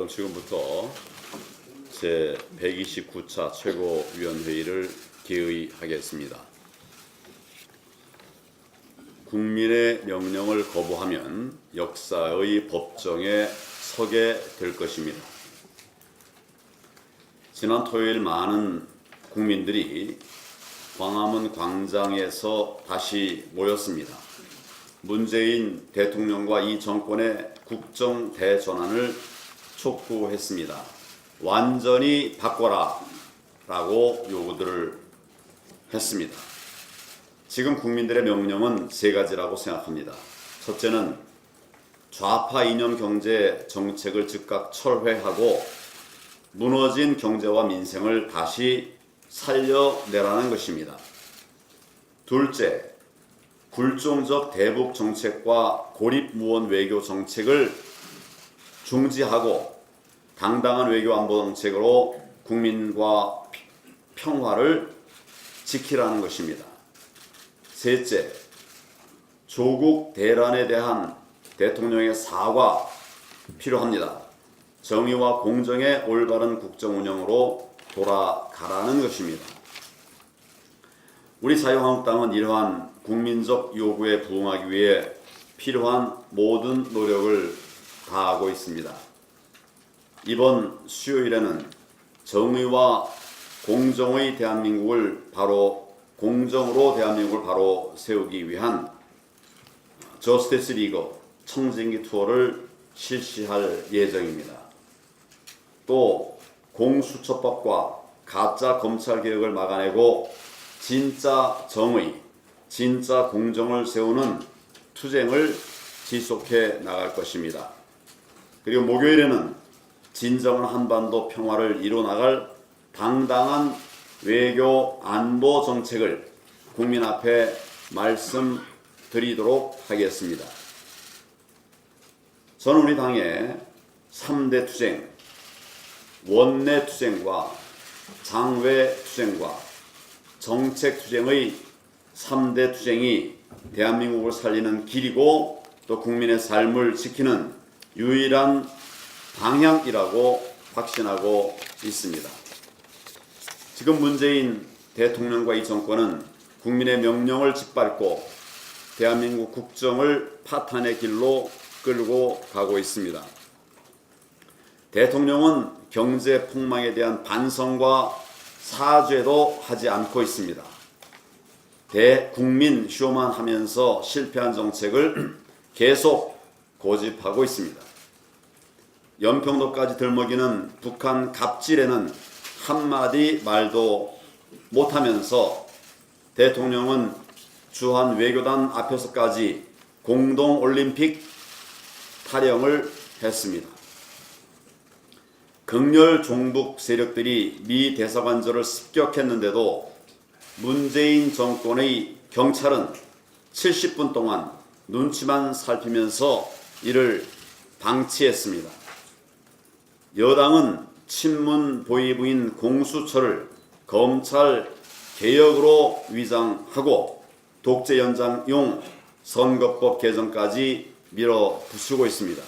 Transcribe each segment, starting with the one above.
그럼 지금부터 제 129차 최고위원회의를 개의하겠습니다. 국민의 명령을 거부하면 역사의 법정에 서게 될 것입니다. 지난 토요일 많은 국민들이 광화문 광장에서 다시 모였습니다. 문재인 대통령과 이 정권의 국정 대전환을 촉구했습니다. 완전히 바꿔라 라고 요구들을 했습니다. 지금 국민들의 명령은 세 가지라고 생각합니다. 첫째는 좌파 이념 경제 정책을 즉각 철회하고 무너진 경제와 민생을 다시 살려내라는 것입니다. 둘째, 굴종적 대북 정책과 고립무원 외교 정책을 중지하고 당당한 외교 안보 정책으로 국민과 평화를 지키라는 것입니다. 셋째, 조국 대란에 대한 대통령의 사과 필요합니다. 정의와 공정의 올바른 국정 운영으로 돌아가라는 것입니다. 우리 자유한국당은 이러한 국민적 요구에 부응하기 위해 필요한 모든 노력을 다하고 있습니다. 이번 수요일에는 정의와 공정의 대한민국을 공정으로 대한민국을 바로 세우기 위한 저스티스 리그 청진기 투어를 실시할 예정입니다. 또 공수처법과 가짜 검찰개혁을 막아내고 진짜 정의, 진짜 공정을 세우는 투쟁을 지속해 나갈 것입니다. 그리고 목요일에는 진정한 한반도 평화를 이뤄나갈 당당한 외교 안보 정책을 국민 앞에 말씀드리도록 하겠습니다. 저는 우리 당의 3대 투쟁, 원내 투쟁과 장외 투쟁과 정책 투쟁의 3대 투쟁이 대한민국을 살리는 길이고 또 국민의 삶을 지키는 유일한 방향이라고 확신하고 있습니다. 지금 문재인 대통령과 이 정권은 국민의 명령을 짓밟고 대한민국 국정을 파탄의 길로 끌고 가고 있습니다. 대통령은 경제 폭망에 대한 반성과 사죄도 하지 않고 있습니다. 대국민 쇼만 하면서 실패한 정책을 계속 고집하고 있습니다. 연평도까지 들먹이는 북한 갑질에는 한마디 말도 못하면서 대통령은 주한 외교단 앞에서까지 공동올림픽 타령을 했습니다. 극렬 종북 세력들이 미 대사관절을 습격했는데도 문재인 정권의 경찰은 70분 동안 눈치만 살피면서 이를 방치했습니다. 여당은 친문 보위부인 공수처를 검찰 개혁으로 위장하고 독재 연장용 선거법 개정까지 밀어붙이고 있습니다.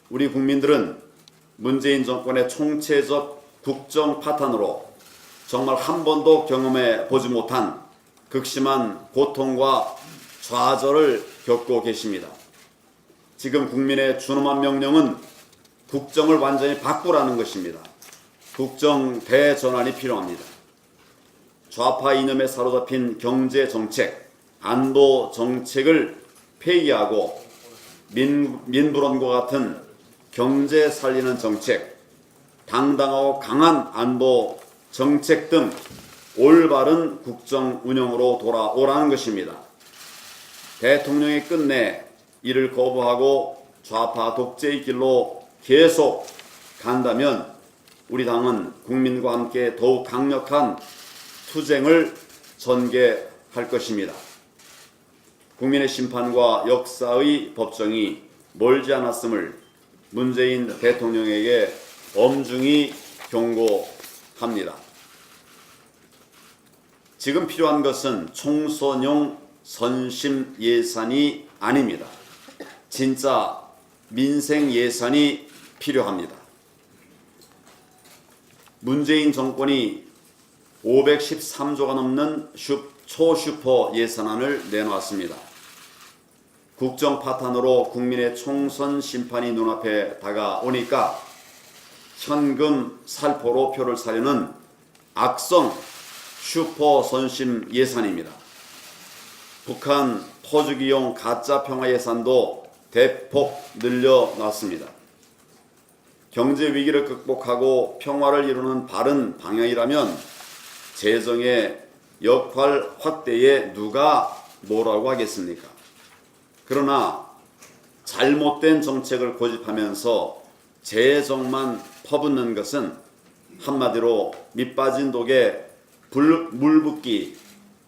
우리 국민들은 문재인 정권의 총체적 국정 파탄으로 정말 한 번도 경험해 보지 못한 극심한 고통과 좌절을 겪고 계십니다. 지금 국민의 준엄한 명령은 국정을 완전히 바꾸라는 것입니다. 국정 대전환이 필요합니다. 좌파 이념에 사로잡힌 경제 정책, 안보 정책을 폐기하고 민불원과 같은 경제 살리는 정책, 당당하고 강한 안보 정책 등 올바른 국정 운영으로 돌아오라는 것입니다. 대통령이 끝내 이를 거부하고 좌파 독재의 길로 계속 간다면 우리 당은 국민과 함께 더욱 강력한 투쟁을 전개할 것입니다. 국민의 심판과 역사의 법정이 멀지 않았음을 문재인 대통령에게 엄중히 경고합니다. 지금 필요한 것은 총선용 선심 예산이 아닙니다. 진짜 민생 예산이 필요합니다. 문재인 정권이 513조가 넘는 초슈퍼 예산안을 내놓았습니다. 국정 파탄으로 국민의 총선 심판이 눈앞에 다가오니까 현금 살포로 표를 사려는 악성 슈퍼 선심 예산입니다. 북한 퍼주기용 가짜 평화 예산도 대폭 늘려놨습니다. 경제 위기를 극복하고 평화를 이루는 바른 방향이라면 재정의 역할 확대에 누가 뭐라고 하겠습니까? 그러나 잘못된 정책을 고집하면서 재정만 퍼붓는 것은 한마디로 밑빠진 독에 물 붓기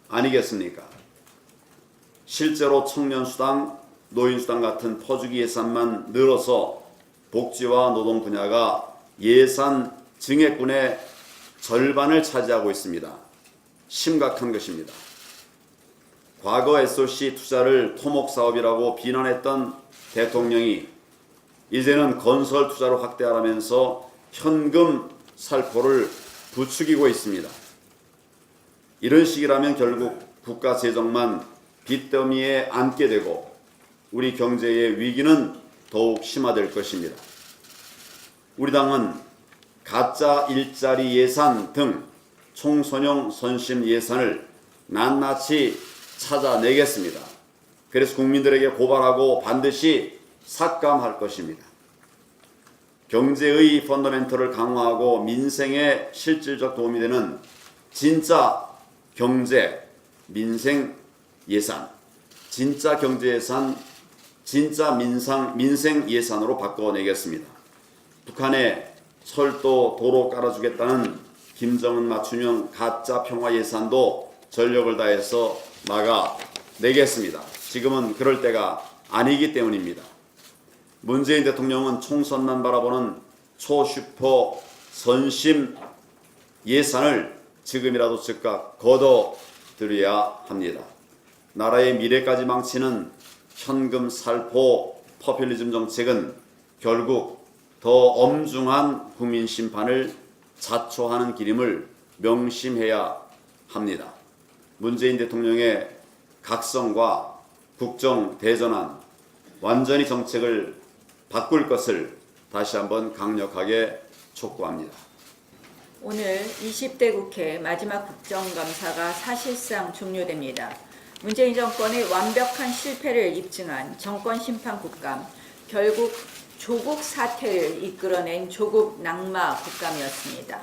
아니겠습니까? 실제로 청년수당, 노인수당 같은 퍼주기 예산만 늘어서 복지와 노동 분야가 예산 증액분의 절반을 차지하고 있습니다. 심각한 것입니다. 과거 SOC 투자를 토목사업이라고 비난했던 대통령이 이제는 건설 투자로 확대하라면서 현금 살포를 부추기고 있습니다. 이런 식이라면 결국 국가 재정만 빚더미에 앉게 되고 우리 경제의 위기는 더욱 심화될 것입니다. 우리 당은 가짜 일자리 예산 등 총선용 선심 예산을 낱낱이 찾아내겠습니다. 그래서 국민들에게 고발하고 반드시 삭감할 것입니다. 경제의 펀더멘털을 강화하고 민생에 실질적 도움이 되는 진짜 경제, 민생 예산, 진짜 경제 예산, 진짜 민생 예산으로 바꿔내겠습니다. 북한에 철도, 도로 깔아주겠다는 김정은 맞춤형 가짜 평화 예산도 전력을 다해서 막아내겠습니다. 지금은 그럴 때가 아니기 때문입니다. 문재인 대통령은 총선만 바라보는 초슈퍼 선심 예산을 지금이라도 즉각 걷어들여야 합니다. 나라의 미래까지 망치는 현금 살포 포퓰리즘 정책은 결국 더 엄중한 국민 심판을 자초하는 길임을 명심해야 합니다. 문재인 대통령의 각성과 국정 대전환, 완전히 정책을 바꿀 것을 다시 한번 강력하게 촉구합니다. 오늘 20대 국회 마지막 국정감사가 사실상 종료됩니다. 문재인 정권의 완벽한 실패를 입증한 정권심판 국감, 결국 조국 사태를 이끌어낸 조국 낙마 국감이었습니다.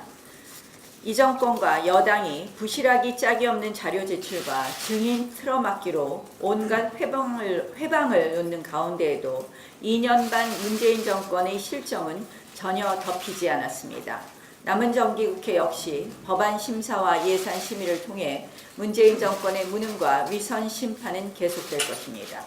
이 정권과 여당이 부실하기 짝이 없는 자료 제출과 증인 틀어막기로 온갖 회방을 놓는 가운데에도 2년 반 문재인 정권의 실정은 전혀 덮이지 않았습니다. 남은 정기국회 역시 법안 심사와 예산 심의를 통해 문재인 정권의 무능과 위선 심판은 계속될 것입니다.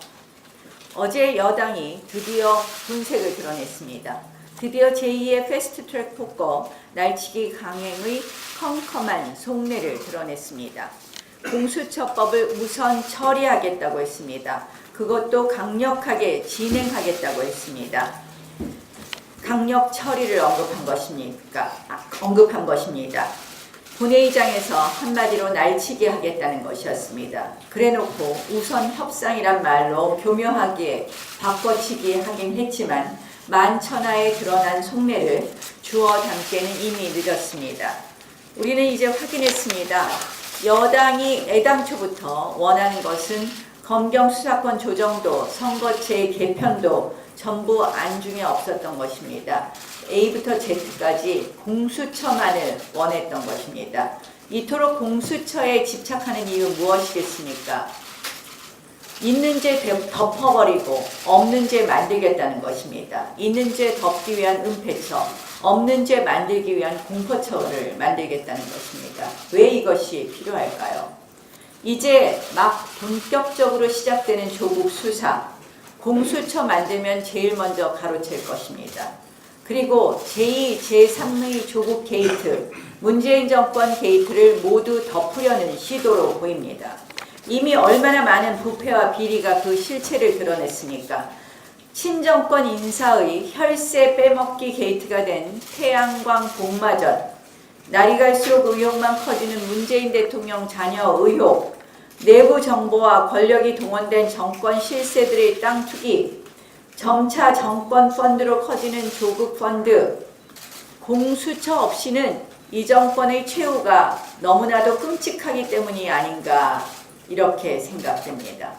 어제 여당이 드디어 분색을 드러냈습니다. 드디어 제2의 패스트트랙 폭거 날치기 강행의 컴컴한 속내를 드러냈습니다. 공수처법을 우선 처리하겠다고 했습니다. 그것도 강력하게 진행하겠다고 했습니다. 강력 처리를 언급한 것입니다. 본회의장에서 한마디로 날치기 하겠다는 것이었습니다. 그래놓고 우선 협상이란 말로 교묘하게 바꿔치기 하긴 했지만 만천하에 드러난 속내를 주워 담기에는 이미 늦었습니다. 우리는 이제 확인했습니다. 여당이 애당초부터 원하는 것은 검경 수사권 조정도 선거제 개편도 전부 안중에 없었던 것입니다. A부터 Z까지 공수처만을 원했던 것입니다. 이토록 공수처에 집착하는 이유 무엇이겠습니까? 있는 죄 덮어버리고 없는 죄 만들겠다는 것입니다. 있는 죄 덮기 위한 은폐처, 없는 죄 만들기 위한 공포처를 만들겠다는 것입니다. 왜 이것이 필요할까요? 이제 막 본격적으로 시작되는 조국 수사, 공수처 만들면 제일 먼저 가로챌 것입니다. 그리고 제2, 제3의 조국 게이트, 문재인 정권 게이트를 모두 덮으려는 시도로 보입니다. 이미 얼마나 많은 부패와 비리가 그 실체를 드러냈습니까? 친정권 인사의 혈세 빼먹기 게이트가 된 태양광 복마전, 날이 갈수록 의혹만 커지는 문재인 대통령 자녀 의혹, 내부 정보와 권력이 동원된 정권 실세들의 땅 투기, 점차 정권 펀드로 커지는 조국 펀드, 공수처 없이는 이 정권의 최후가 너무나도 끔찍하기 때문이 아닌가 이렇게 생각됩니다.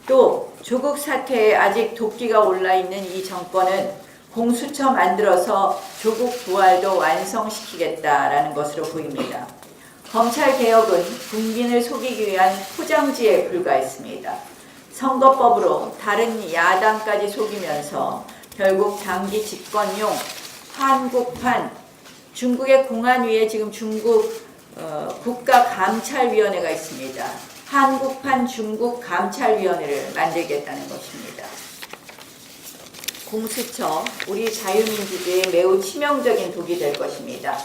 또 조국 사태에 아직 도끼가 올라있는 이 정권은 공수처 만들어서 조국 부활도 완성시키겠다라는 것으로 보입니다. 검찰개혁은 국민을 속이기 위한 포장지에 불과했습니다. 선거법으로 다른 야당까지 속이면서 결국 장기 집권용 한국판, 중국의 공안 위에 지금 중국 국가감찰위원회가 있습니다. 한국판 중국 감찰위원회를 만들겠다는 것입니다. 공수처, 우리 자유민주주의에 매우 치명적인 독이 될 것입니다.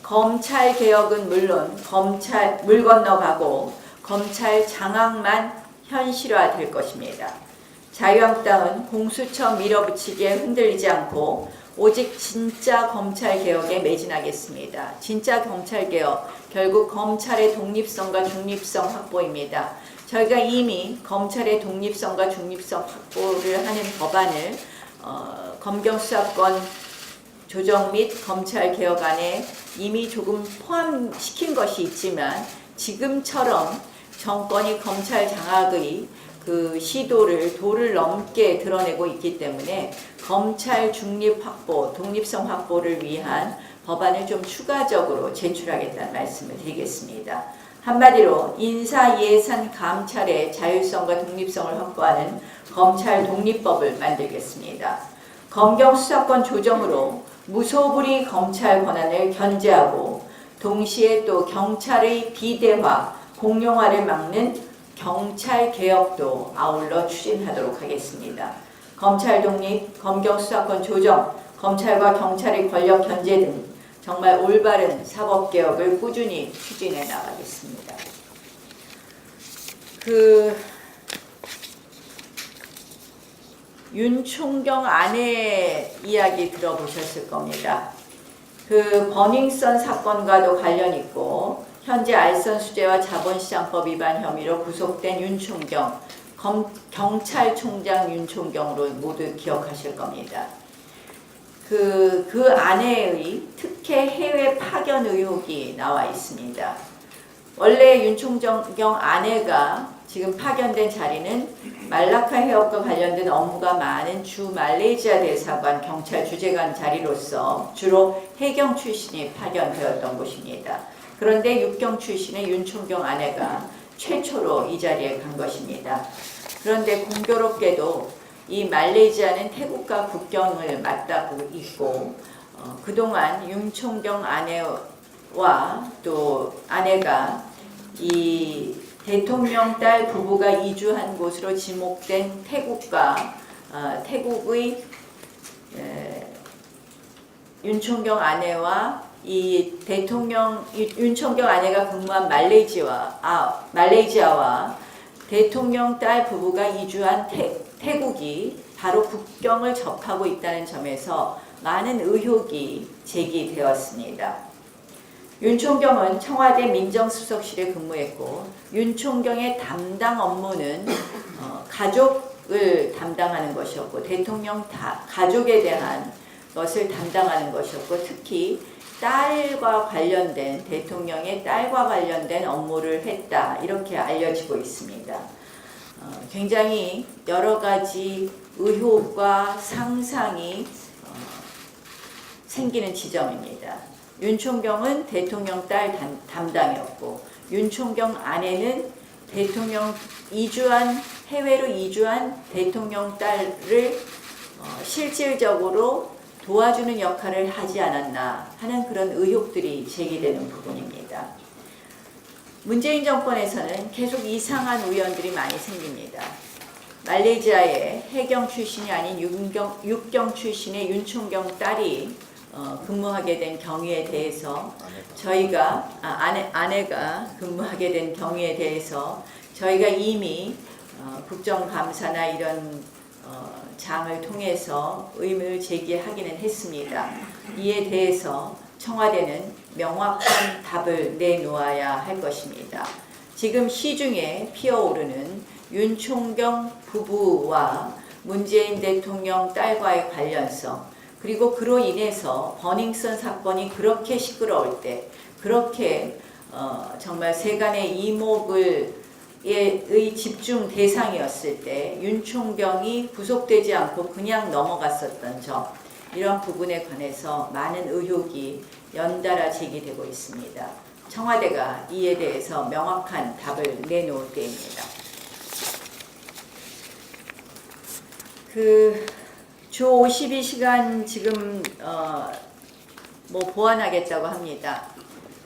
검찰 개혁은 물론 물 건너가고 검찰 장악만 현실화될 것입니다. 자유한국당은 공수처 밀어붙이기에 흔들리지 않고 오직 진짜 검찰 개혁에 매진하겠습니다. 진짜 검찰 개혁, 결국 검찰의 독립성과 중립성 확보입니다. 저희가 이미 검찰의 독립성과 중립성 확보를 하는 법안을 검경수사권 조정 및 검찰 개혁안에 이미 조금 포함시킨 것이 있지만 지금처럼 정권이 검찰 장악의 그 시도를 도를 넘게 드러내고 있기 때문에 검찰 중립 확보, 독립성 확보를 위한 법안을 좀 추가적으로 제출하겠다는 말씀을 드리겠습니다. 한마디로 인사 예산 감찰의 자율성과 독립성을 확보하는 검찰 독립법을 만들겠습니다. 검경 수사권 조정으로 무소불위 검찰 권한을 견제하고 동시에 또 경찰의 비대화, 공룡화를 막는 경찰 개혁도 아울러 추진하도록 하겠습니다. 검찰 독립, 검경 수사권 조정, 검찰과 경찰의 권력 견제 등 정말 올바른 사법개혁을 꾸준히 추진해 나가겠습니다. 윤총경 아내 이야기 들어보셨을 겁니다. 버닝썬 사건과도 관련 있고 현재 알선 수재와 자본시장법 위반 혐의로 구속된 윤총경, 경찰총장 윤총경으로 모두 기억하실 겁니다. 그 아내의 특혜 해외 파견 의혹이 나와 있습니다. 원래 윤총경 아내가 지금 파견된 자리는 말라카 해협과 관련된 업무가 많은 주 말레이시아 대사관 경찰 주재관 자리로서 주로 해경 출신이 파견되었던 곳입니다. 그런데 육경 출신의 윤총경 아내가 최초로 이 자리에 간 것입니다. 그런데 공교롭게도 이 말레이시아는 태국과 국경을 맞닿고 있고 그동안 윤총경 아내와 또 아내가 이 대통령 딸 부부가 이주한 곳으로 지목된 태국의 윤총경 아내와 이 윤총경 아내가 근무한 말레이시아와 대통령 딸 부부가 이주한 태국이 바로 국경을 접하고 있다는 점에서 많은 의혹이 제기되었습니다. 윤총경은 청와대 민정수석실에 근무했고 윤총경의 담당 업무는 가족을 담당하는 것이었고 대통령 가족에 대한 것을 담당하는 것이었고 특히 대통령의 딸과 관련된 업무를 했다 이렇게 알려지고 있습니다. 굉장히 여러 가지 의혹과 상상이 생기는 지점입니다. 윤총경은 대통령 딸 담당이었고 윤총경 아내는 해외로 이주한 대통령 딸을 실질적으로 도와주는 역할을 하지 않았나 하는 그런 의혹들이 제기되는 부분입니다. 문재인 정권에서는 계속 이상한 우연들이 많이 생깁니다. 말레이시아의 해경 출신이 아닌 육경 출신의 윤총경 딸이 근무하게 된 경위에 대해서 아내가 근무하게 된 경위에 대해서 저희가 이미 국정감사나 이런 장을 통해서 의문을 제기하기는 했습니다. 이에 대해서 청와대는 명확한 답을 내놓아야 할 것입니다. 지금 시중에 피어오르는 윤총경 부부와 문재인 대통령 딸과의 관련성, 그리고 그로 인해서 버닝썬 사건이 그렇게 시끄러울 때, 그렇게 정말 세간의 이목의 집중 대상이었을 때 윤총경이 구속되지 않고 그냥 넘어갔었던 점, 이런 부분에 관해서 많은 의혹이 연달아 제기되고 있습니다. 청와대가 이에 대해서 명확한 답을 내놓을 때입니다. 주 52시간 지금 보완하겠다고 합니다.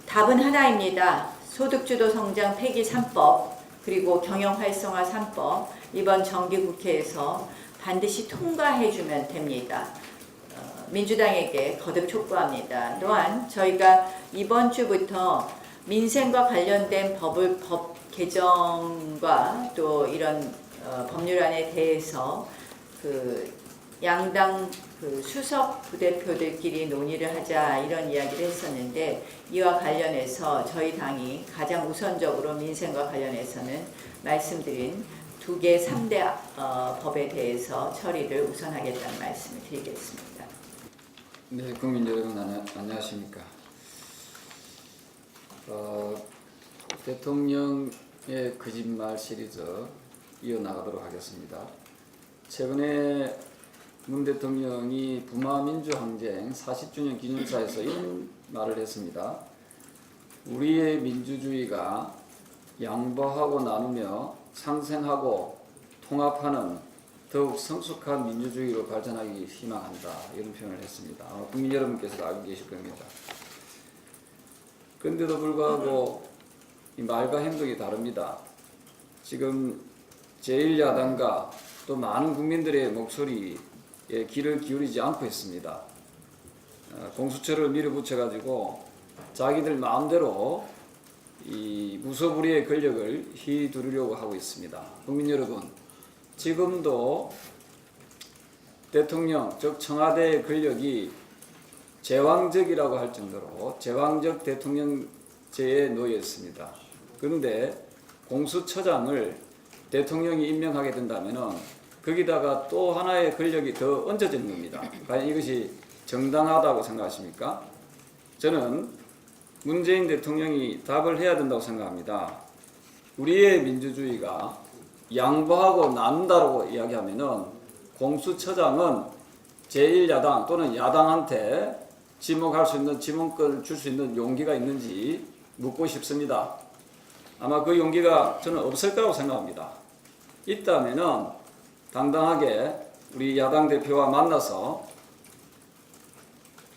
답은 하나입니다. 소득주도 성장 폐기 3법, 그리고 경영 활성화 3법, 이번 정기국회에서 반드시 통과해주면 됩니다. 민주당에게 거듭 촉구합니다. 또한 저희가 이번 주부터 민생과 관련된 법 개정과 또 이런 법률안에 대해서 양당 수석 부대표들끼리 논의를 하자, 이런 이야기를 했었는데, 이와 관련해서 저희 당이 가장 우선적으로 민생과 관련해서는 말씀드린 2개 3대 법에 대해서 처리를 우선하겠다는 말씀을 드리겠습니다. 네, 국민 여러분 안녕하십니까. 대통령의 거짓말 시리즈 이어나가도록 하겠습니다. 최근에 문 대통령이 부마민주항쟁 40주년 기념사에서 이런 말을 했습니다. 우리의 민주주의가 양보하고 나누며 상생하고 통합하는 더욱 성숙한 민주주의로 발전하기 희망한다, 이런 표현을 했습니다. 국민 여러분께서도 알고 계실 겁니다. 그런데도 불구하고 이 말과 행동이 다릅니다. 지금 제1야당과 또 많은 국민들의 목소리에 귀를 기울이지 않고 있습니다. 공수처를 밀어붙여가지고 자기들 마음대로 이 무소불위의 권력을 휘두르려고 하고 있습니다. 국민 여러분, 지금도 대통령, 즉 청와대의 권력이 제왕적이라고 할 정도로 제왕적 대통령제에 놓여 있습니다. 그런데 공수처장을 대통령이 임명하게 된다면 거기다가 또 하나의 권력이 더 얹어지는 겁니다. 과연 이것이 정당하다고 생각하십니까? 저는 문재인 대통령이 답을 해야 된다고 생각합니다. 우리의 민주주의가 양보하고 나눈다고 이야기하면은 공수처장은 제1야당 또는 야당한테 지목할 수 있는, 지목권을 줄 수 있는 용기가 있는지 묻고 싶습니다. 아마 그 용기가 저는 없을 거라고 생각합니다. 있다면은 당당하게 우리 야당 대표와 만나서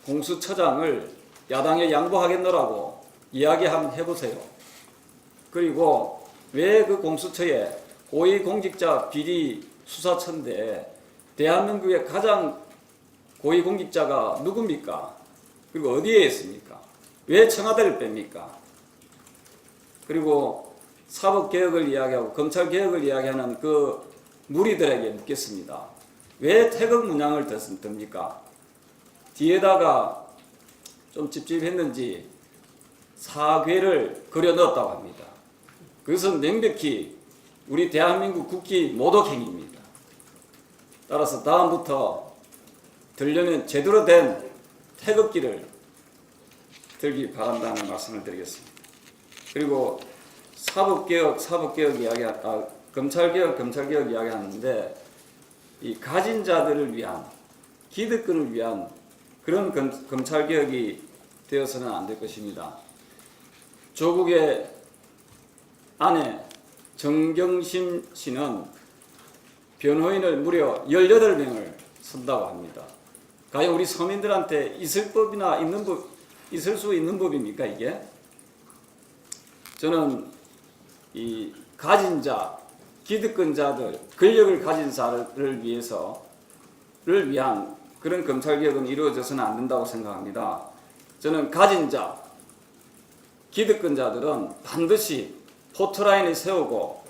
공수처장을 야당에 양보하겠노라고 이야기 한번 해보세요. 그리고 왜 그 공수처에 고위공직자 비리 수사처인데 대한민국의 가장 고위공직자가 누굽니까? 그리고 어디에 있습니까? 왜 청와대를 뺍니까? 그리고 사법개혁을 이야기하고 검찰개혁을 이야기하는 그 무리들에게 묻겠습니다. 왜 태극 문양을 듭니까? 뒤에다가 좀 찝찝했는지 사괴를 그려 넣었다고 합니다. 그것은 명백히 우리 대한민국 국기 모독행위입니다. 따라서 다음부터 들려면 제대로 된 태극기를 들기 바란다는 말씀을 드리겠습니다. 그리고 검찰개혁 이야기하는데 이 가진 자들을 위한, 기득권을 위한 그런 검찰개혁이 되어서는 안 될 것입니다. 조국의 아내 정경심 씨는 변호인을 무려 18명을 쓴다고 합니다. 과연 우리 서민들한테 있을 수 있는 법입니까, 이게? 저는 이 가진 자, 기득권자들, 권력을 가진 자를 위한 그런 검찰개혁은 이루어져서는 안 된다고 생각합니다. 저는 가진 자, 기득권자들은 반드시 포토라인을 세우고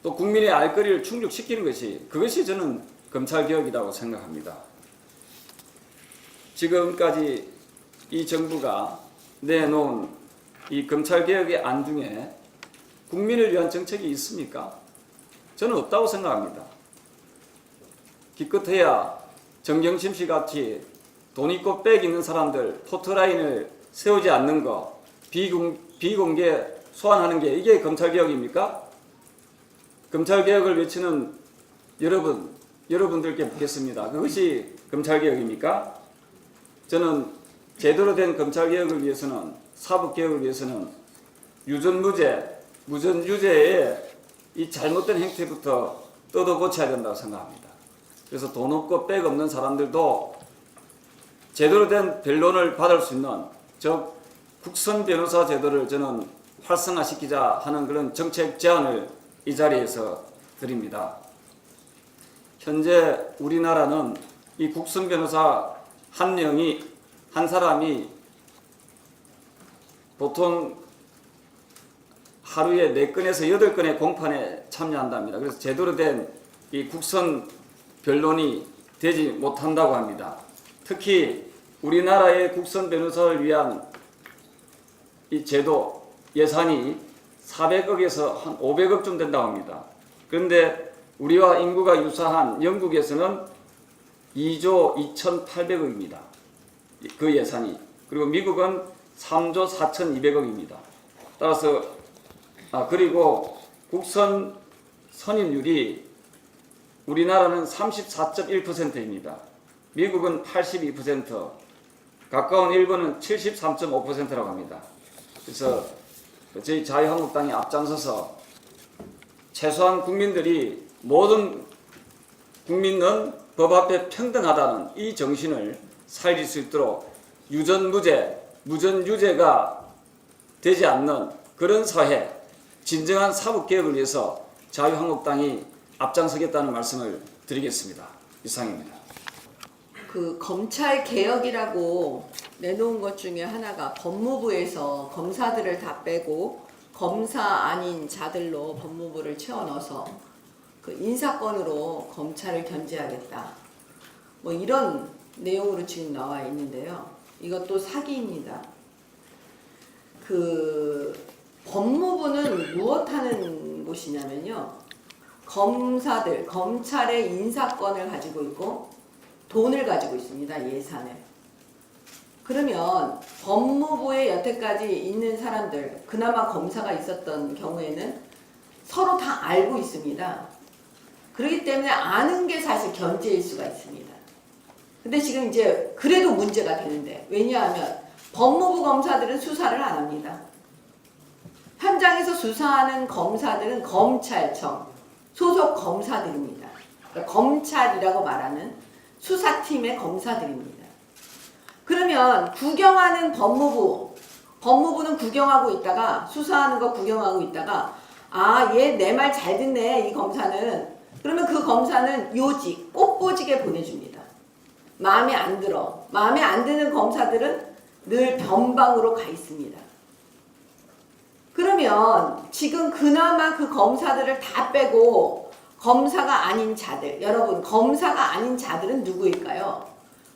또 국민의 알 거리를 충족시키는 그것이 저는 검찰개혁이라고 생각합니다. 지금까지 이 정부가 내놓은 이 검찰개혁의 안중에 국민을 위한 정책이 있습니까? 저는 없다고 생각합니다. 기껏해야 정경심 씨 같이 돈 있고 빽 있는 사람들 포트라인을 세우지 않는 거, 비공개 소환하는 게 이게 검찰개혁입니까? 검찰개혁을 외치는 여러분들께 묻겠습니다. 그것이 검찰개혁입니까? 저는 제대로 된 검찰개혁을 위해서는, 사법개혁을 위해서는 유전무죄, 무전유죄의 이 잘못된 행태부터 뜯어 고쳐야 된다고 생각합니다. 그래서 돈 없고 빽 없는 사람들도 제대로 된 변론을 받을 수 있는 즉 국선 변호사 제도를 저는 활성화시키자 하는 그런 정책 제안을 이 자리에서 드립니다. 현재 우리나라는 이 국선 변호사 한 사람이 보통 하루에 4건에서 8건의 공판에 참여한답니다. 그래서 제대로 된 이 국선 변론이 되지 못한다고 합니다. 특히 우리나라의 국선 변호사를 위한 이 제도 예산이 400억에서 한 500억쯤 된다고 합니다. 그런데 우리와 인구가 유사한 영국에서는 2조 2,800억입니다. 그 예산이. 그리고 미국은 3조 4,200억입니다. 따라서 그리고 국선 선임률이 우리나라는 34.1%입니다. 미국은 82%, 가까운 일본은 73.5%라고 합니다. 그래서 저희 자유한국당이 앞장서서 최소한 국민들이 모든 국민은 법 앞에 평등하다는 이 정신을 살릴 수 있도록 유전무죄, 무전유죄가 되지 않는 그런 사회, 진정한 사법개혁을 위해서 자유한국당이 앞장서겠다는 말씀을 드리겠습니다. 이상입니다. 그 검찰 개혁이라고 내놓은 것 중에 하나가 법무부에서 검사들을 다 빼고 검사 아닌 자들로 법무부를 채워 넣어서 그 인사권으로 검찰을 견제하겠다. 뭐 이런 내용으로 지금 나와 있는데요. 이것도 사기입니다. 그 법무부는 무엇하는 곳이냐면요. 검찰의 인사권을 가지고 있고 돈을 가지고 있습니다. 예산을. 그러면 법무부에 여태까지 있는 사람들, 그나마 검사가 있었던 경우에는 서로 다 알고 있습니다. 그렇기 때문에 아는 게 사실 견제일 수가 있습니다. 근데 지금 이제 그래도 문제가 되는데, 왜냐하면 법무부 검사들은 수사를 안 합니다. 현장에서 수사하는 검사들은 검찰청 소속 검사들입니다. 그러니까 검찰이라고 말하는 수사팀의 검사들입니다. 그러면 구경하는 법무부는 구경하고 있다가 수사하는 거 구경하고 있다가 얘 내 말 잘 듣네 이 검사는. 그러면 그 검사는 요직, 꽃보직에 보내줍니다. 마음에 안 들어. 마음에 안 드는 검사들은 늘 변방으로 가 있습니다. 그러면 지금 그나마 그 검사들을 다 빼고 검사가 아닌 자들, 여러분 검사가 아닌 자들은 누구일까요?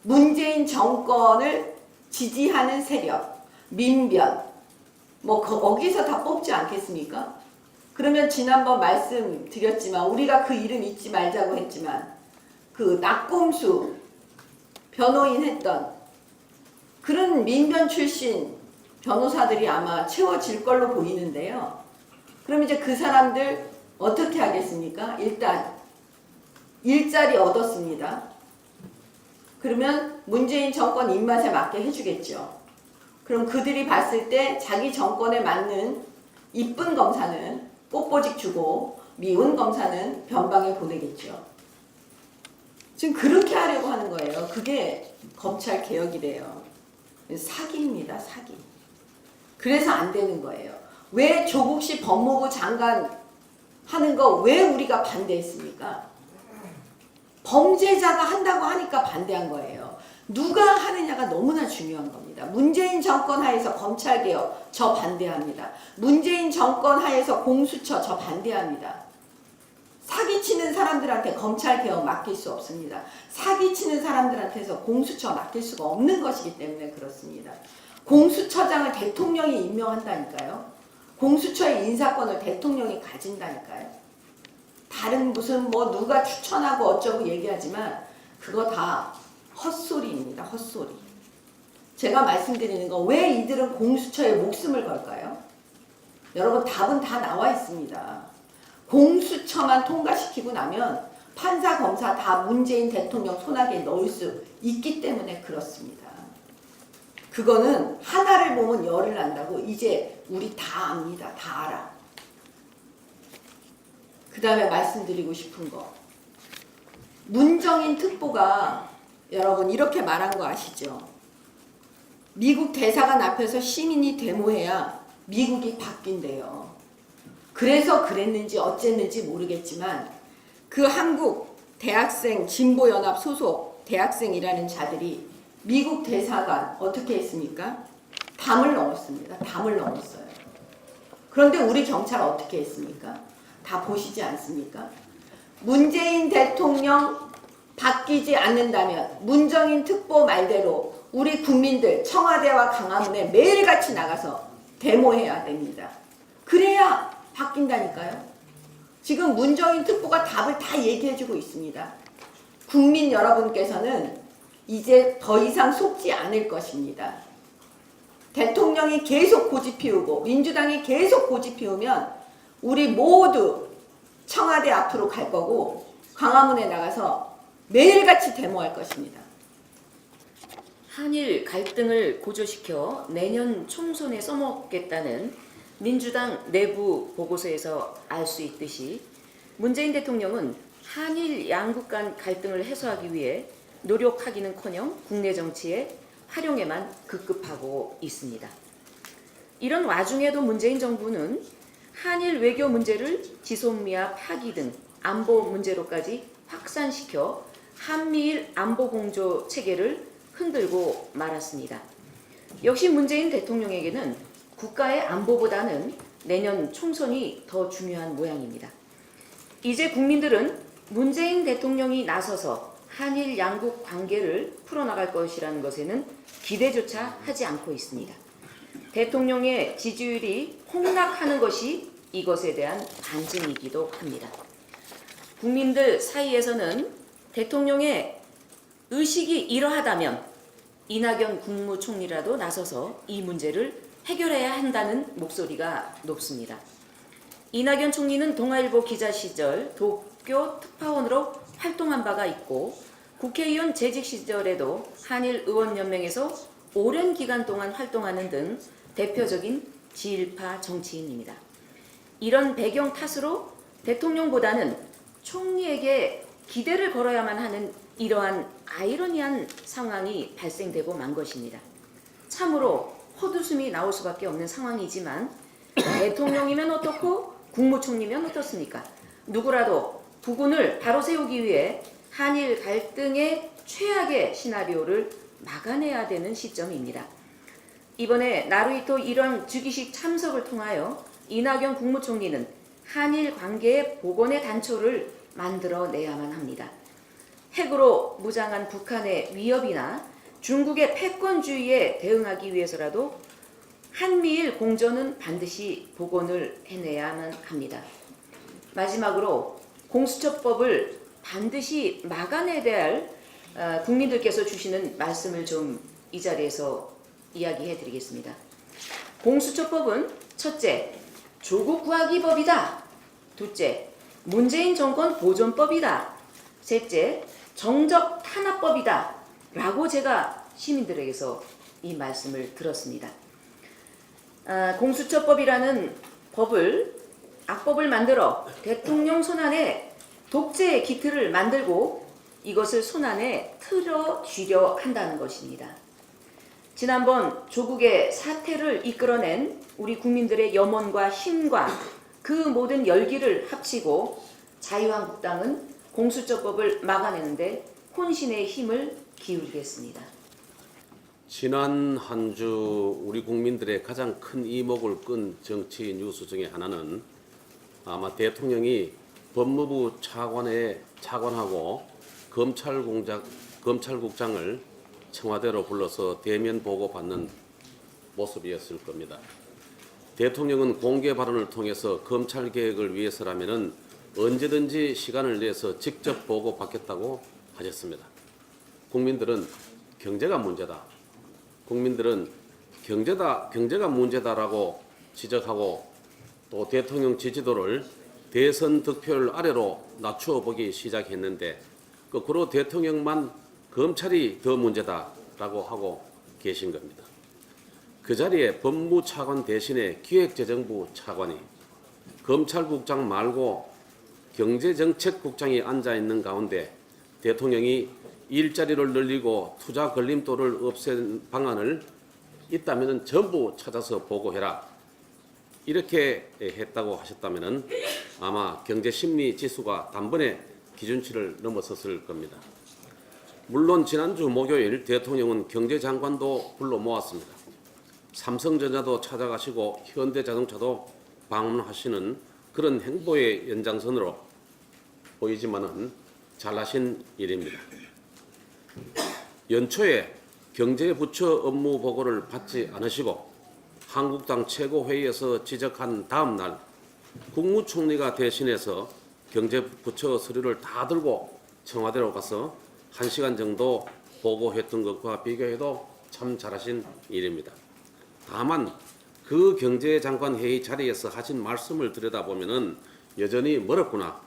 문재인 정권을 지지하는 세력, 민변, 뭐 거기서 다 뽑지 않겠습니까? 그러면 지난번 말씀드렸지만 우리가 그 이름 잊지 말자고 했지만 그 낙곰수 변호인 했던 그런 민변 출신 변호사들이 아마 채워질 걸로 보이는데요. 그럼 이제 그 사람들 어떻게 하겠습니까? 일단 일자리 얻었습니다. 그러면 문재인 정권 입맛에 맞게 해주겠죠. 그럼 그들이 봤을 때 자기 정권에 맞는 이쁜 검사는 꽃보직 주고 미운 검사는 변방에 보내겠죠. 지금 그렇게 하려고 하는 거예요. 그게 검찰 개혁이래요. 사기입니다. 사기. 그래서 안 되는 거예요. 왜 조국 씨 법무부 장관 하는 거 왜 우리가 반대했습니까? 범죄자가 한다고 하니까 반대한 거예요. 누가 하느냐가 너무나 중요한 겁니다. 문재인 정권 하에서 검찰개혁 저 반대합니다. 문재인 정권 하에서 공수처 저 반대합니다. 사기치는 사람들한테 검찰개혁 맡길 수 없습니다. 사기치는 사람들한테서 공수처 맡길 수가 없는 것이기 때문에 그렇습니다. 공수처장을 대통령이 임명한다니까요. 공수처의 인사권을 대통령이 가진다니까요. 다른 무슨 뭐 누가 추천하고 어쩌고 얘기하지만 그거 다 헛소리입니다. 헛소리. 제가 말씀드리는 건 왜 이들은 공수처에 목숨을 걸까요? 여러분 답은 다 나와 있습니다. 공수처만 통과시키고 나면 판사, 검사 다 문재인 대통령 손아귀에 넣을 수 있기 때문에 그렇습니다. 그거는 하나를 보면 열을 난다고 이제 우리 다 압니다. 다 알아. 그 다음에 말씀드리고 싶은 거. 문정인 특보가 여러분 이렇게 말한 거 아시죠? 미국 대사관 앞에서 시민이 데모해야 미국이 바뀐대요. 그래서 그랬는지 어쨌는지 모르겠지만 그 한국 대학생 진보연합 소속 대학생이라는 자들이 미국 대사관 어떻게 했습니까? 담을 넣었습니다. 담을 넣었어요. 그런데 우리 경찰 어떻게 했습니까? 다 보시지 않습니까? 문재인 대통령 바뀌지 않는다면 문정인 특보 말대로 우리 국민들 청와대와 광화문에 매일같이 나가서 데모해야 됩니다. 그래야 바뀐다니까요. 지금 문정인 특보가 답을 다 얘기해주고 있습니다. 국민 여러분께서는 이제 더 이상 속지 않을 것입니다. 대통령이 계속 고집 피우고 민주당이 계속 고집 피우면 우리 모두 청와대 앞으로 갈 거고 광화문에 나가서 매일같이 데모할 것입니다. 한일 갈등을 고조시켜 내년 총선에 써먹겠다는 민주당 내부 보고서에서 알 수 있듯이 문재인 대통령은 한일 양국 간 갈등을 해소하기 위해 노력하기는커녕 국내 정치의 활용에만 급급하고 있습니다. 이런 와중에도 문재인 정부는 한일 외교 문제를 지소미아 파기 등 안보 문제로까지 확산시켜 한미일 안보 공조 체계를 흔들고 말았습니다. 역시 문재인 대통령에게는 국가의 안보보다는 내년 총선이 더 중요한 모양입니다. 이제 국민들은 문재인 대통령이 나서서 한일 양국 관계를 풀어나갈 것이라는 것에는 기대조차 하지 않고 있습니다. 대통령의 지지율이 폭락하는 것이 이것에 대한 반증이기도 합니다. 국민들 사이에서는 대통령의 의식이 이러하다면 이낙연 국무총리라도 나서서 이 문제를 해결해야 한다는 목소리가 높습니다. 이낙연 총리는 동아일보 기자 시절 도쿄 특파원으로 활동한 바가 있고 국회의원 재직 시절에도 한일 의원연맹에서 오랜 기간 동안 활동하는 등 대표적인 지일파 정치인입니다. 이런 배경 탓으로 대통령보다는 총리에게 기대를 걸어야만 하는 이러한 아이러니한 상황이 발생되고 만 것입니다. 참으로 헛웃음이 나올 수밖에 없는 상황이지만 대통령이면 어떻고 국무총리면 어떻습니까? 누구라도 부군을 바로 세우기 위해 한일 갈등의 최악의 시나리오를 막아내야 되는 시점입니다. 이번에 나루히토 일왕 즉위식 참석을 통하여 이낙연 국무총리는 한일 관계의 복원의 단초를 만들어내야만 합니다. 핵으로 무장한 북한의 위협이나 중국의 패권주의에 대응하기 위해서라도 한미일 공조는 반드시 복원을 해내야만 합니다. 마지막으로 공수처법을 반드시 막아내야 할 국민들께서 주시는 말씀을 좀 이 자리에서 이야기해 드리겠습니다. 공수처법은 첫째, 조국 구하기 법이다. 둘째, 문재인 정권 보존법이다. 셋째, 정적 탄압법이다. 라고 제가 시민들에게서 이 말씀을 들었습니다. 공수처법이라는 악법을 만들어 대통령 손안에 독재의 기틀을 만들고 이것을 손안에 틀어쥐려 한다는 것입니다. 지난번 조국의 사태를 이끌어낸 우리 국민들의 염원과 힘과 그 모든 열기를 합치고 자유한국당은 공수처법을 막아내는데 혼신의 힘을 기울이겠습니다. 지난 한 주 우리 국민들의 가장 큰 이목을 끈 정치 뉴스 중에 하나는 아마 대통령이 법무부 차관하고 검찰국장을 청와대로 불러서 대면 보고받는 모습이었을 겁니다. 대통령은 공개 발언을 통해서 검찰 개혁을 위해서라면은 언제든지 시간을 내서 직접 보고받겠다고 하셨습니다. 국민들은 경제가 문제다. 국민들은 경제가 문제다라고 지적하고 또 대통령 지지도를 대선 득표율 아래로 낮추어 보기 시작했는데 거꾸로 대통령만 검찰이 더 문제다라고 하고 계신 겁니다. 그 자리에 법무차관 대신에 기획재정부 차관이 검찰국장 말고 경제정책국장이 앉아 있는 가운데 대통령이 일자리를 늘리고 투자 걸림돌을 없앤 방안을 있다면 전부 찾아서 보고해라. 이렇게 했다고 하셨다면 아마 경제심리 지수가 단번에 기준치를 넘어섰을 겁니다. 물론 지난주 목요일 대통령은 경제장관도 불러 모았습니다. 삼성전자도 찾아가시고 현대자동차도 방문하시는 그런 행보의 연장선으로 보이지만은 잘하신 일입니다. 연초에 경제부처 업무 보고를 받지 않으시고 한국당 최고회의에서 지적한 다음 날 국무총리가 대신해서 경제부처 서류를 다 들고 청와대로 가서 1시간 정도 보고했던 것과 비교해도 참 잘하신 일입니다. 다만 그 경제장관 회의 자리에서 하신 말씀을 들여다보면은 여전히 멀었구나.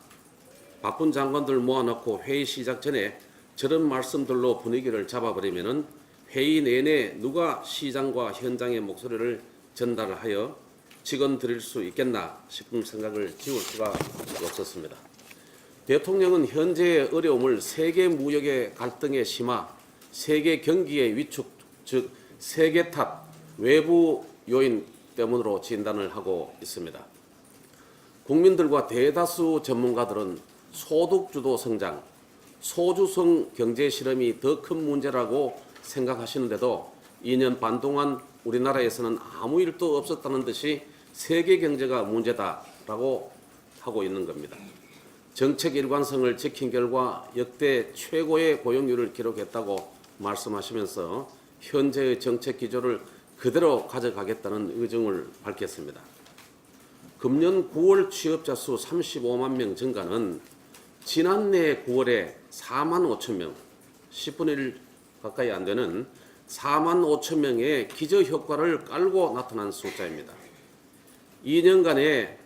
바쁜 장관들 모아놓고 회의 시작 전에 저런 말씀들로 분위기를 잡아버리면은 회의 내내 누가 시장과 현장의 목소리를 전달하여 직언 드릴 수 있겠나 싶은 생각을 지울 수가 없었습니다. 대통령은 현재의 어려움을 세계 무역의 갈등의 심화, 세계 경기의 위축, 즉 세계 탓, 외부 요인 때문으로 진단을 하고 있습니다. 국민들과 대다수 전문가들은 소득주도 성장, 소주성 경제 실험이 더 큰 문제라고 생각하시는데도 2년 반 동안 우리나라에서는 아무 일도 없었다는 듯이 세계 경제가 문제다라고 하고 있는 겁니다. 정책 일관성을 지킨 결과 역대 최고의 고용률을 기록했다고 말씀하시면서 현재의 정책 기조를 그대로 가져가겠다는 의중을 밝혔습니다. 금년 9월 취업자 수 35만 명 증가는 지난해 9월에 4만 5천 명, 10분의 1 가까이 안 되는 4만 5천 명의 기저효과를 깔고 나타난 숫자입니다. 2년간의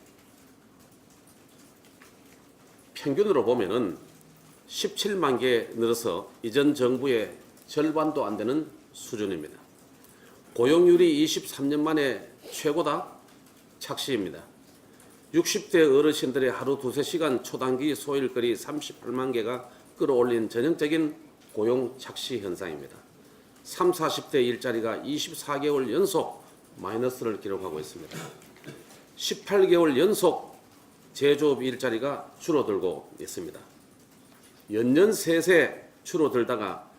평균으로 보면은 17만 개 늘어서 이전 정부의 절반도 안 되는 수준입니다. 고용률이 23년 만에 최고다? 착시입니다. 60대 어르신들의 하루 2~3시간 초단기 소일거리 38만 개가 끌어올린 전형적인 고용 착시 현상입니다. 30~40대 일자리가 24개월 연속 마이너스를 기록하고 있습니다. 18개월 연속 제조업 일자리가 줄어들고 있습니다. 연년새새 줄어들다가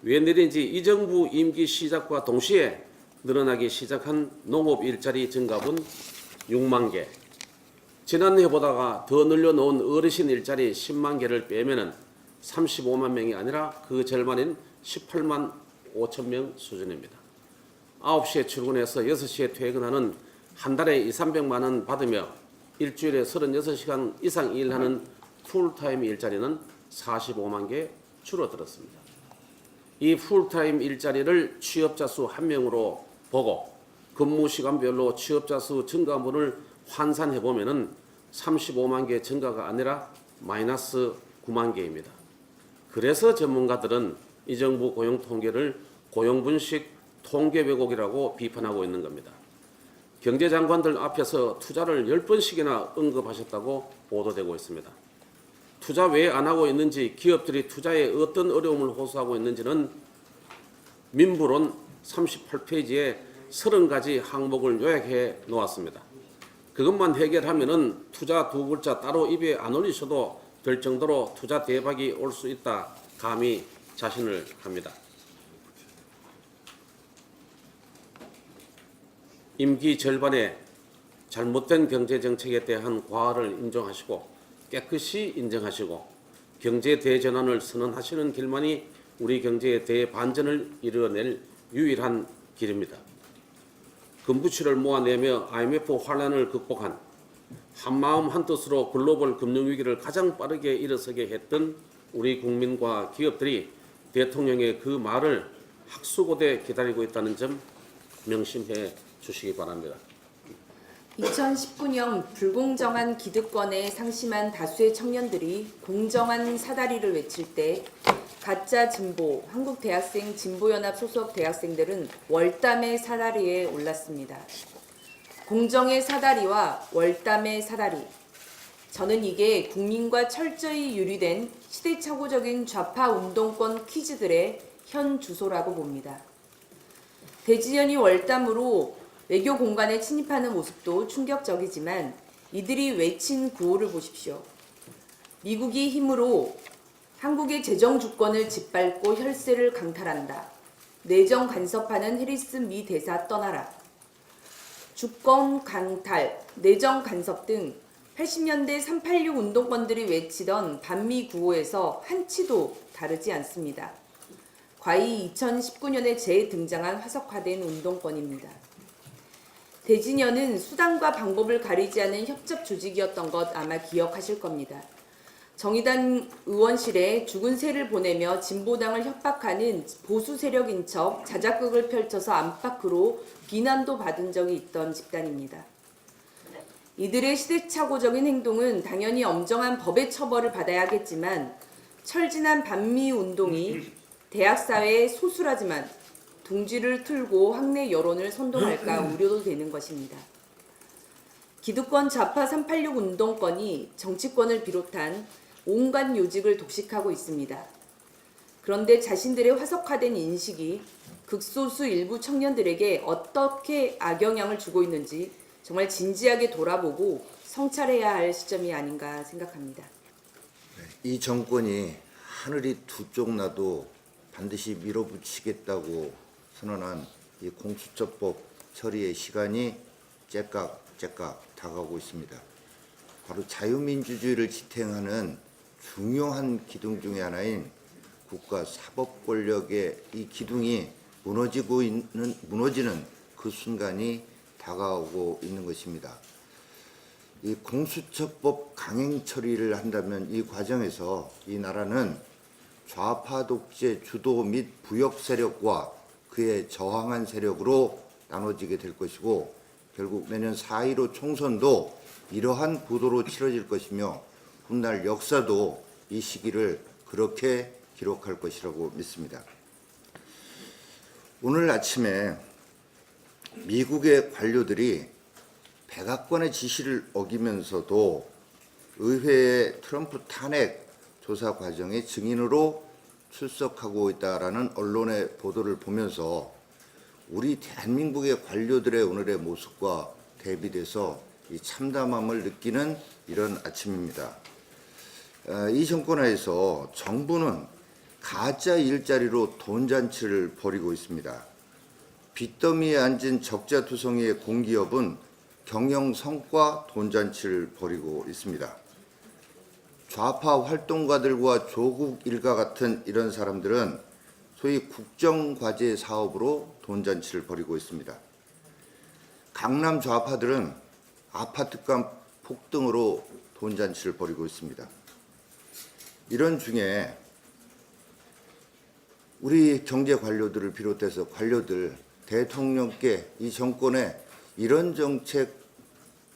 웬일인지 이 정부 임기 시작과 동시에 늘어나기 시작한 농업 일자리 증가분 6만 개, 지난해보다가 더 늘려놓은 어르신 일자리 10만 개를 빼면은 35만 명이 아니라 그 절반인 18만 5천 명 수준입니다. 9시에 출근해서 6시에 퇴근하는 한 달에 200~300만 원 받으며 일주일에 36시간 이상 일하는 풀타임 일자리는 45만 개 줄어들었습니다. 이 풀타임 일자리를 취업자 수 1명으로 보고 근무 시간별로 취업자 수 증가분을 환산해 보면은 35만 개 증가가 아니라 마이너스 9만 개입니다. 그래서 전문가들은 이 정부 고용 통계를 고용분식 통계 왜곡이라고 비판하고 있는 겁니다. 경제장관들 앞에서 투자를 10번씩이나 언급하셨다고 보도되고 있습니다. 투자 왜 안 하고 있는지, 기업들이 투자에 어떤 어려움을 호소하고 있는지는 민부론 38페이지에 30가지 항목을 요약해 놓았습니다. 그것만 해결하면은 투자 두 글자 따로 입에 안 올리셔도 될 정도로 투자 대박이 올 수 있다 감히 자신을 합니다. 임기 절반에 잘못된 경제정책에 대한 과를 인정하시고 깨끗이 인정하시고 경제 대전환을 선언하시는 길만이 우리 경제의 대반전을 이뤄낼 유일한 길입니다. 금부치를 모아내며 IMF 환란을 극복한 한마음 한뜻으로 글로벌 금융위기를 가장 빠르게 일어서게 했던 우리 국민과 기업들이 대통령의 그 말을 학수고대 기다리고 있다는 점 명심해 주시기 바랍니다. 2019년 불공정한 기득권에 상심한 다수의 청년들이 공정한 사다리를 외칠 때 가짜 진보, 한국대학생 진보연합 소속 대학생들은 월담의 사다리에 올랐습니다. 공정의 사다리와 월담의 사다리. 저는 이게 국민과 철저히 유리된 시대착오적인 좌파 운동권 퀴즈들의 현 주소라고 봅니다. 대지연이 월담으로 외교 공간에 침입하는 모습도 충격적이지만 이들이 외친 구호를 보십시오. 미국이 힘으로 한국의 재정 주권을 짓밟고 혈세를 강탈한다. 내정 간섭하는 해리스 미 대사 떠나라. 주권 강탈, 내정 간섭 등 80년대 386 운동권들이 외치던 반미 구호에서 한치도 다르지 않습니다. 과히 2019년에 재등장한 화석화된 운동권입니다. 대진연은 수단과 방법을 가리지 않은 협작 조직이었던 것 아마 기억하실 겁니다. 정의당 의원실에 죽은 새를 보내며 진보당을 협박하는 보수 세력인 척 자작극을 펼쳐서 안팎으로 비난도 받은 적이 있던 집단입니다. 이들의 시대착오적인 행동은 당연히 엄정한 법의 처벌을 받아야겠지만 철진한 반미 운동이 대학 사회에 소수라지만 둥지를 틀고 학내 여론을 선동할까 우려도 되는 것입니다. 기득권 좌파 386 운동권이 정치권을 비롯한 온갖 요직을 독식하고 있습니다. 그런데 자신들의 화석화된 인식이 극소수 일부 청년들에게 어떻게 악영향을 주고 있는지 정말 진지하게 돌아보고 성찰해야 할 시점이 아닌가 생각합니다. 이 정권이 하늘이 두 쪽 나도 반드시 밀어붙이겠다고 선언한 이 공수처법 처리의 시간이 째깍째깍 다가오고 있습니다. 바로 자유민주주의를 지탱하는 중요한 기둥 중에 하나인 국가 사법 권력의 이 기둥이 무너지는 그 순간이 다가오고 있는 것입니다. 이 공수처법 강행 처리를 한다면 이 과정에서 이 나라는 좌파 독재 주도 및 부역 세력과 그에 저항한 세력으로 나눠지게 될 것이고 결국 내년 4.15 총선도 이러한 구도로 치러질 것이며 훗날 역사도 이 시기를 그렇게 기록할 것이라고 믿습니다. 오늘 아침에 미국의 관료들이 백악관의 지시를 어기면서도 의회의 트럼프 탄핵 조사 과정의 증인으로 출석하고 있다라는 언론의 보도를 보면서 우리 대한민국의 관료들의 오늘의 모습과 대비돼서 이 참담함을 느끼는 이런 아침입니다. 이 정권하에서 정부는 가짜 일자리로 돈잔치를 벌이고 있습니다. 빚더미에 앉은 적자투성이의 공기업은 경영 성과 돈잔치를 벌이고 있습니다. 좌파 활동가들과 조국 일가 같은 이런 사람들은 소위 국정과제 사업으로 돈잔치를 벌이고 있습니다. 강남 좌파들은 아파트값 폭등으로 돈잔치를 벌이고 있습니다. 이런 중에 우리 경제 관료들을 비롯해서 관료들, 대통령께 이 정권에 이런 정책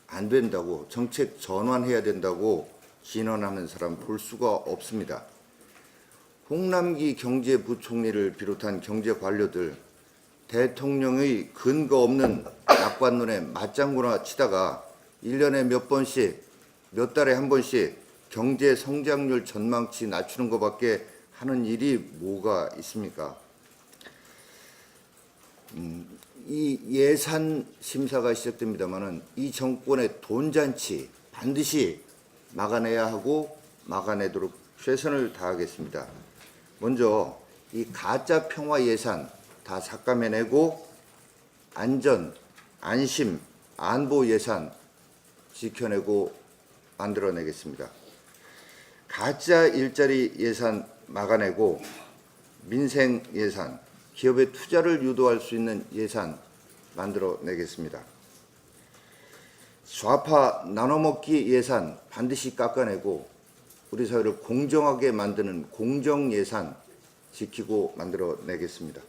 안 된다고, 정책 전환해야 된다고 진언하는 사람 볼 수가 없습니다. 홍남기 경제부총리를 비롯한 경제 관료들, 대통령의 근거 없는 낙관론에 맞장구나 치다가 1년에 몇 번씩, 몇 달에 한 번씩 경제 성장률 전망치 낮추는 것밖에 하는 일이 뭐가 있습니까? 이 예산 심사가 시작됩니다마는 이 정권의 돈잔치 반드시 막아내야 하고 막아내도록 최선을 다하겠습니다. 먼저 이 가짜 평화 예산 다 삭감해내고 안전, 안심, 안보 예산 지켜내고 만들어내겠습니다. 가짜 일자리 예산 막아내고 민생 예산, 기업의 투자를 유도할 수 있는 예산 만들어내겠습니다. 좌파 나눠먹기 예산 반드시 깎아내고 우리 사회를 공정하게 만드는 공정예산 지키고 만들어내겠습니다.